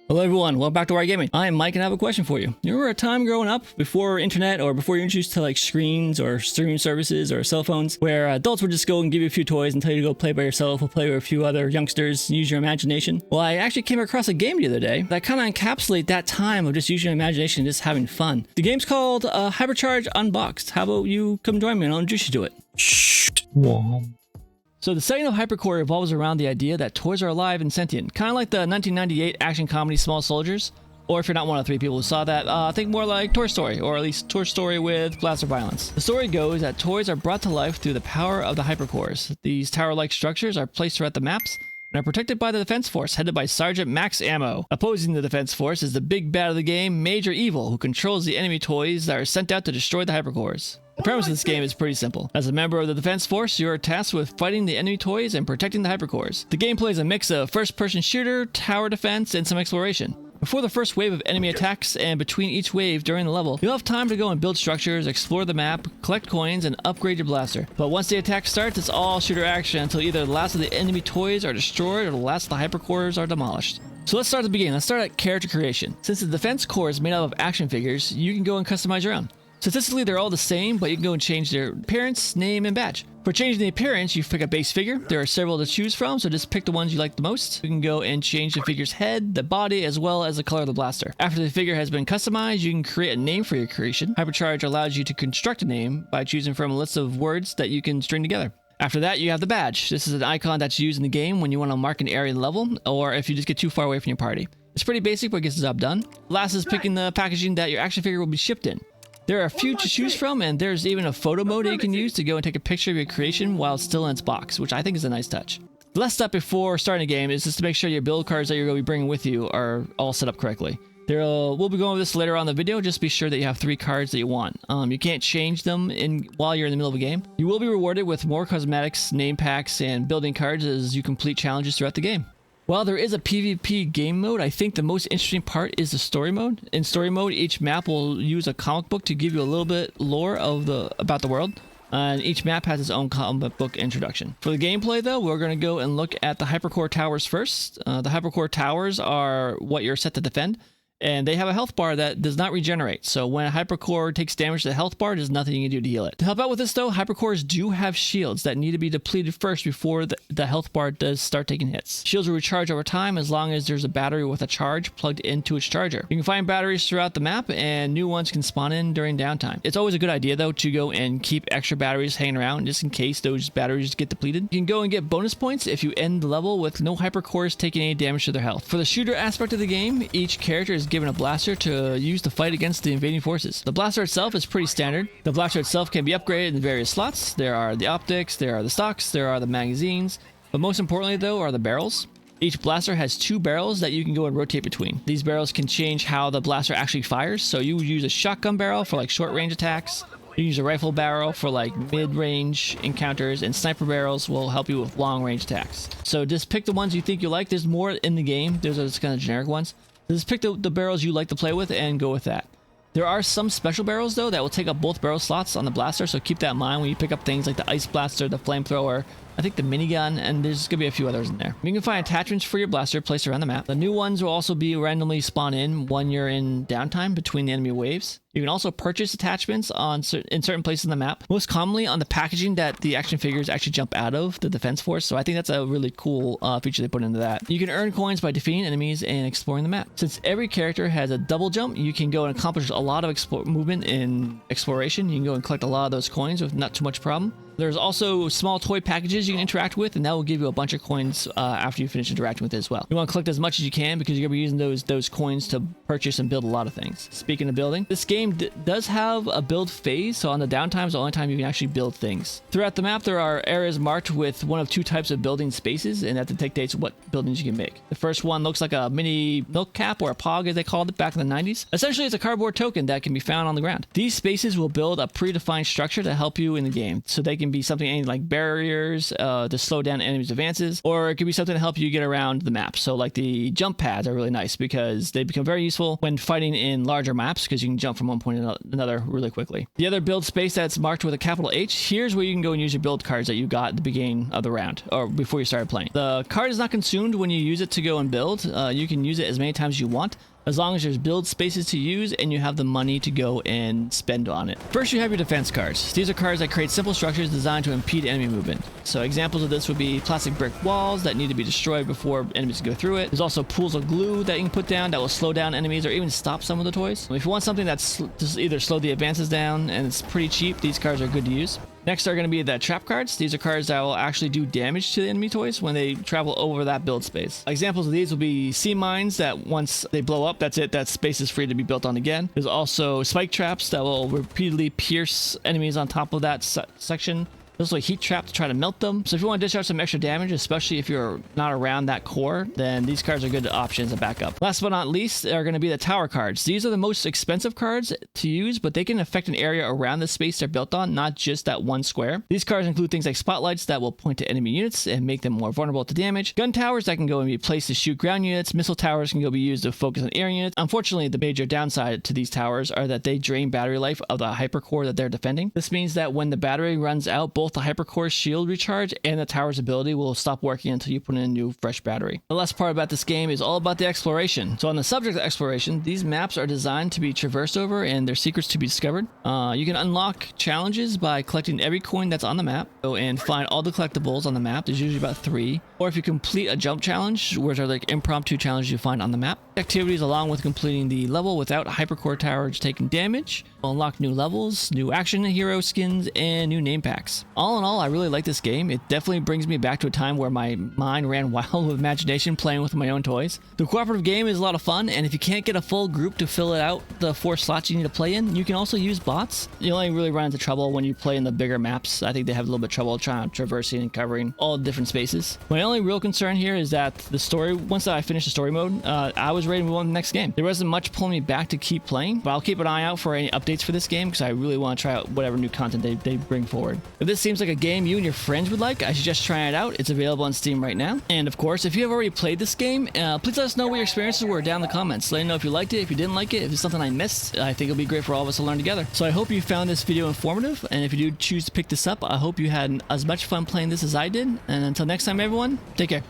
Hello everyone, welcome back to Gaming. I'm Mike and I have a question for you. You remember a time growing up before internet or before you were introduced to like screens or streaming services or cell phones where adults would just go and give you a few toys and tell you to go play by yourself or play with a few other youngsters, use your imagination? Well, I actually came across a game the other day that kind of encapsulates that time of just using your imagination and just having fun. The game's called Hypercharge Unboxed. How about you come join me and I'll introduce you to it. So the setting of Hypercore revolves around the idea that toys are alive and sentient, kind of like the 1998 action comedy Small Soldiers, or if you're not one of the three people who saw that, think more like Toy Story, or at least Toy Story with blaster violence. The story goes that toys are brought to life through the power of the Hypercores. These tower-like structures are placed throughout the maps, and are protected by the Defense Force, headed by Sergeant Max Ammo. Opposing the Defense Force is the big bad of the game, Major Evil, who controls the enemy toys that are sent out to destroy the Hypercores. The premise of this game is pretty simple. As a member of the Defense Force, you are tasked with fighting the enemy toys and protecting the Hypercores. The gameplay is a mix of first-person shooter, tower defense, and some exploration. Before the first wave of enemy attacks and between each wave during the level, you'll have time to go and build structures, explore the map, collect coins, and upgrade your blaster. But once the attack starts, it's all shooter action until either the last of the enemy toys are destroyed or the last of the Hypercores are demolished. So let's start at the beginning. Let's start at character creation. Since the Defense Core is made up of action figures, you can go and customize your own. Statistically, they're all the same, but you can go and change their appearance, name, and badge. For changing the appearance, you pick a base figure. There are several to choose from, so just pick the ones you like the most. You can go and change the figure's head, the body, as well as the color of the blaster. After the figure has been customized, you can create a name for your creation. Hypercharge allows you to construct a name by choosing from a list of words that you can string together. After that, you have the badge. This is an icon that's used in the game when you want to mark an area level, or if you just get too far away from your party. It's pretty basic, but it gets the job done. Last is picking the packaging that your action figure will be shipped in. There are a few to choose from, and there's even a photo mode that you can use to go and take a picture of your creation while it's still in its box, which I think is a nice touch. The last step before starting a game is just to make sure your build cards that you're going to be bringing with you are all set up correctly. We'll be going over this later on in the video. Just be sure that you have 3 cards that you want. You can't change them while you're in the middle of a game. You will be rewarded with more cosmetics, name packs, and building cards as you complete challenges throughout the game. While there is a PvP game mode, I think the most interesting part is the story mode. In story mode, each map will use a comic book to give you a little bit lore about the world. And each map has its own comic book introduction. For the gameplay though, we're going to go and look at the Hypercore Towers first. The Hypercore Towers are what you're set to defend. And they have a health bar that does not regenerate. So when a Hypercore takes damage to the health bar, there's nothing you can do to heal it. To help out with this though, Hypercores do have shields that need to be depleted first before the health bar does start taking hits. Shields will recharge over time as long as there's a battery with a charge plugged into its charger. You can find batteries throughout the map and new ones can spawn in during downtime. It's always a good idea though to go and keep extra batteries hanging around just in case those batteries get depleted. You can go and get bonus points if you end the level with no Hypercores taking any damage to their health. For the shooter aspect of the game, each character is given a blaster to use to fight against the invading forces. The blaster itself is pretty standard. The blaster itself can be upgraded in various slots. There are the optics, there are the stocks, there are the magazines, but most importantly though are the barrels. Each blaster has 2 barrels that you can go and rotate between. These barrels can change how the blaster actually fires, so you use a shotgun barrel for like short range attacks. You use a rifle barrel for like mid-range encounters, and sniper barrels will help you with long-range attacks. So just pick the ones you think you like. There's more in the game. Those are just kind of generic ones. Just pick the barrels you like to play with and go with that. There are some special barrels though that will take up both barrel slots on the blaster, so keep that in mind when you pick up things like the ice blaster, the flamethrower, I think the minigun, and there's going to be a few others in there. You can find attachments for your blaster placed around the map. The new ones will also be randomly spawn in when you're in downtime between the enemy waves. You can also purchase attachments in certain places in the map, most commonly on the packaging that the action figures actually jump out of the Defense Force, so I think that's a really cool feature they put into that. You can earn coins by defeating enemies and exploring the map. Since every character has a double jump, you can go and accomplish a lot of movement in exploration. You can go and collect a lot of those coins with not too much problem. There's also small toy packages you can interact with, and that will give you a bunch of coins after you finish interacting with it as well. You want to collect as much as you can because you're going to be using those coins to purchase and build a lot of things. Speaking of building, this game does have a build phase, so on the downtime is the only time you can actually build things. Throughout the map, there are areas marked with one of 2 types of building spaces, and that dictates what buildings you can make. The first one looks like a mini milk cap, or a pog as they called it back in the 90s. Essentially, it's a cardboard token that can be found on the ground. These spaces will build a predefined structure to help you in the game, so they can can be something like barriers to slow down enemies' advances, or it could be something to help you get around the map. So like the jump pads are really nice because they become very useful when fighting in larger maps because you can jump from one point to another really quickly. The other build space that's marked with a capital H, here's where you can go and use your build cards that you got at the beginning of the round or before you started playing. The card is not consumed when you use it to go and build. You can use it as many times as you want, as long as there's build spaces to use and you have the money to go and spend on it. First, you have your defense cards. These are cards that create simple structures designed to impede enemy movement. So examples of this would be plastic brick walls that need to be destroyed before enemies go through it. There's also pools of glue that you can put down that will slow down enemies or even stop some of the toys. If you want something that's just either slow the advances down and it's pretty cheap, these cards are good to use. Next are going to be the trap cards. These are cards that will actually do damage to the enemy toys when they travel over that build space. Examples of these will be sea mines that once they blow up, that's it. That space is free to be built on again. There's also spike traps that will repeatedly pierce enemies on top of that section. There's also a heat trap to try to melt them. So if you want to dish out some extra damage, especially if you're not around that core, then these cards are good options as backup. Last but not least are going to be the tower cards. These are the most expensive cards to use, but they can affect an area around the space they're built on, not just that one square. These cards include things like spotlights that will point to enemy units and make them more vulnerable to damage, gun towers that can go and be placed to shoot ground units, missile towers can go be used to focus on air units. Unfortunately, the major downside to these towers are that they drain battery life of the hypercore that they're defending. This means that when the battery runs out, both the hypercore shield recharge and the tower's ability will stop working until you put in a new fresh battery. The last part about this game is all about the exploration. So on the subject of exploration, these maps are designed to be traversed over and their secrets to be discovered. You can unlock challenges by collecting every coin that's on the map. Go and find all the collectibles on the map. There's usually about 3. Or if you complete a jump challenge, which are like impromptu challenges you find on the map. Activities along with completing the level without hypercore towers taking damage. Will unlock new levels, new action hero skins, and new name packs. All in all, I really like this game. It definitely brings me back to a time where my mind ran wild with imagination playing with my own toys. The cooperative game is a lot of fun, and if you can't get a full group to fill it out the 4 slots you need to play in, you can also use bots. You only really run into trouble when you play in the bigger maps. I think they have a little bit of trouble trying to traversing and covering all the different spaces. My only real concern here is that the story, once I finished the story mode, I was ready to move on to the next game. There wasn't much pulling me back to keep playing, but I'll keep an eye out for any updates for this game because I really want to try out whatever new content they bring forward. If this seems like a game you and your friends would like, I suggest trying it out. It's available on Steam right now. And of course, if you have already played this game, please let us know what your experiences were down in the comments. Let me know if you liked it, if you didn't like it, if it's something I missed. I think it'll be great for all of us to learn together. So I hope you found this video informative, and if you do choose to pick this up, I hope you had as much fun playing this as I did. And until next time, everyone, take care.